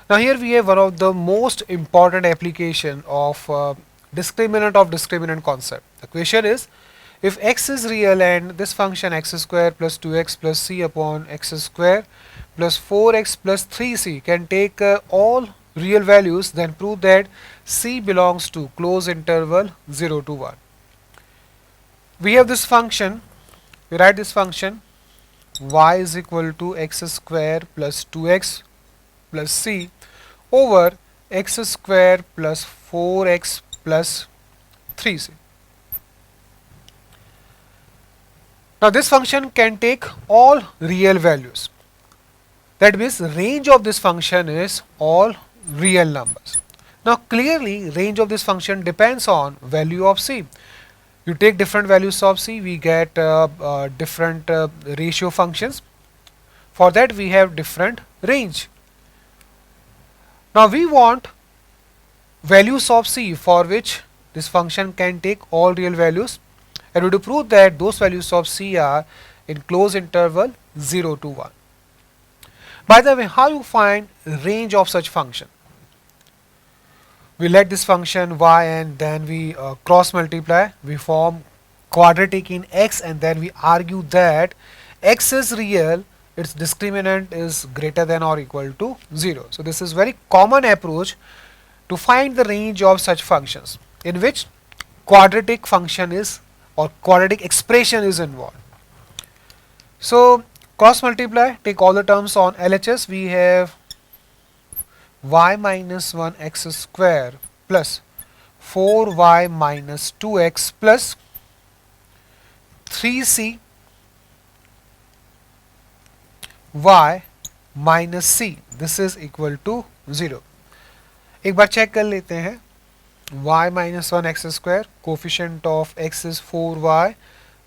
Now here we have one of the most important application of discriminant concept. The question is, if x is real and this function x square plus 2x plus c upon x square plus 4x plus 3c can take all real values, then prove that c belongs to closed interval 0 to 1. We have this function, we write this function y is equal to x square plus 2x plus c over x square plus 4x plus 3c. Now this function can take all real values. That means range of this function is all real numbers. Now clearly range of this function depends on value of c. You take different values of c, we get different ratio functions. For that we have different range. Now we want values of c for which this function can take all real values, and we to prove that those values of c are in closed interval 0 to 1. By the way, how you find range of such function? We let this function y and then we cross multiply, we form quadratic in x, and then we argue that x is real, its discriminant is greater than or equal to 0. So this is very common approach to find the range of such functions in which quadratic function is or quadratic expression is involved. So cross multiply, take all the terms on LHS, we have y minus 1 x square plus 4y minus 2x plus 3c y minus c, this is equal to 0. एक बार check कर लेते हैं. y minus 1 x square, coefficient of x is 4y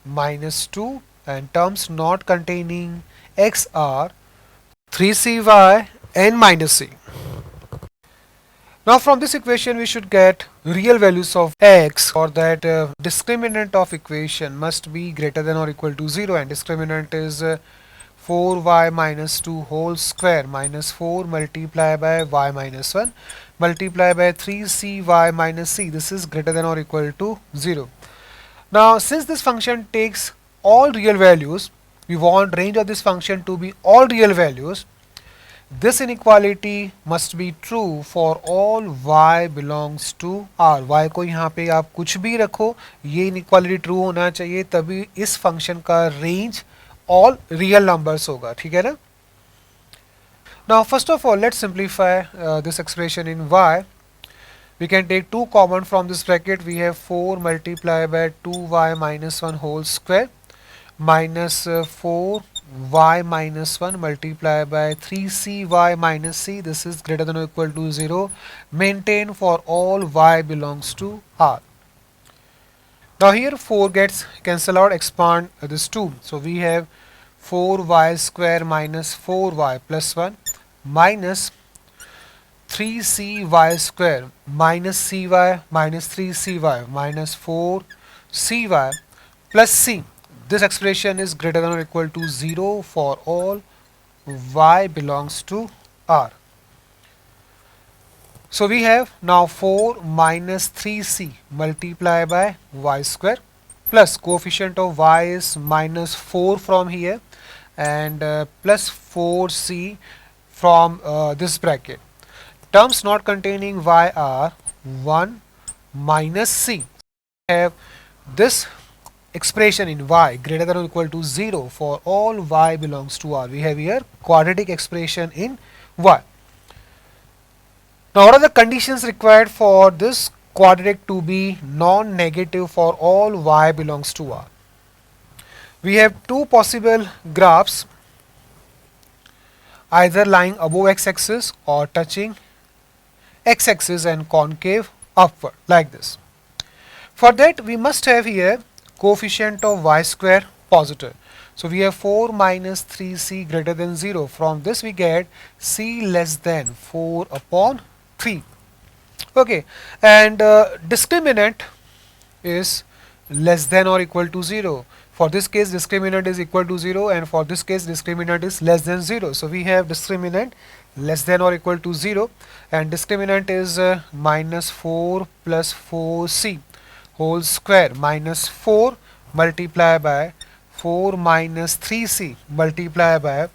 minus 2 and terms not containing x are 3cy and minus c. Now from this equation we should get real values of x, or that discriminant of equation must be greater than or equal to 0, and discriminant is 4y minus 2 whole square minus 4 multiplied by y minus 1 multiplied by 3cy minus c, this is greater than or equal to 0. Now since this function takes all real values, we want range of this function to be all real values. This inequality must be true for all y belongs to R. y को यहाँ पे आप कुछ भी रखो, ये inequality true होना चाहिए, तभी इस function का range all real numbers होगा. ठीक है ना? Now first of all let's simplify this expression in y. We can take 2 common from this bracket. We have 4 multiplied by 2y minus 1 whole square minus 4y minus 1 multiplied by 3cy minus c, this is greater than or equal to 0. Maintain for all y belongs to R. Now here 4 gets cancelled out, expand this 2. So we have 4y square minus 4y plus 1 minus 3cy square minus cy minus 3cy minus 4cy plus c. This expression is greater than or equal to 0 for all y belongs to R. So we have now 4 minus 3c multiplied by y square plus coefficient of y is minus 4 from here and plus 4c from this bracket. Terms not containing y are 1 minus c. We have this expression in y greater than or equal to 0 for all y belongs to R. We have here quadratic expression in y. Now what are the conditions required for this quadratic to be non-negative for all y belongs to R? We have two possible graphs, either lying above x-axis or touching x-axis and concave upward like this. For that we must have here coefficient of y square positive. So we have 4 minus 3c greater than 0. From this we get c less than 4 upon 3. Okay, and discriminant is less than or equal to 0. For this case discriminant is equal to 0 and for this case discriminant is less than 0. So we have discriminant less than or equal to 0, and discriminant is minus 4 plus 4c whole square minus 4 multiplied by 4 minus 3c multiplied by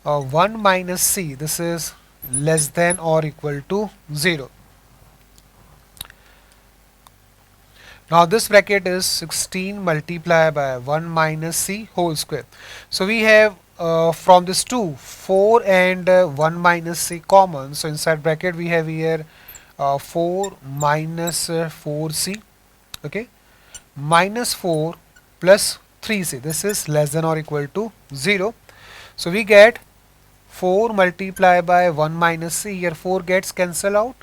1 minus c. This is less than or equal to 0. Now this bracket is 16 multiplied by 1 minus c whole square. So we have from this 2, 4 and 1 minus c common. So inside bracket we have here 4 minus 4c, okay, minus 4 plus 3c. This is less than or equal to 0. So we get 4 multiplied by 1 minus c. Here 4 gets cancelled out,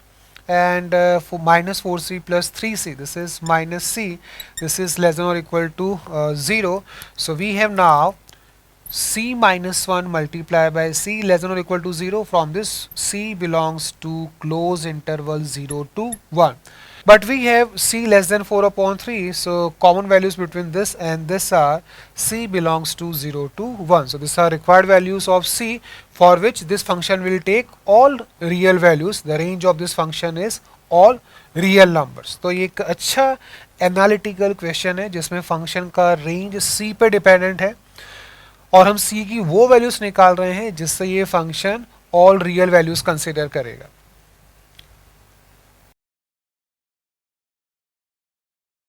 and for minus 4c plus 3c, this is minus c, this is less than or equal to 0. So we have now c minus 1 multiplied by c less than or equal to 0. From this, c belongs to closed interval 0 to 1. But we have c less than 4 upon 3, so common values between this and this are c belongs to 0 to 1. So these are required values of c, for which this function will take all real values. The range of this function is all real numbers. तो ये एक अच्छा analytical question है जिसमें function का range c पे dependent है और हम c की वो वैल्यूज निकाल रहे हैं जिससे ये function all real values consider करेगा.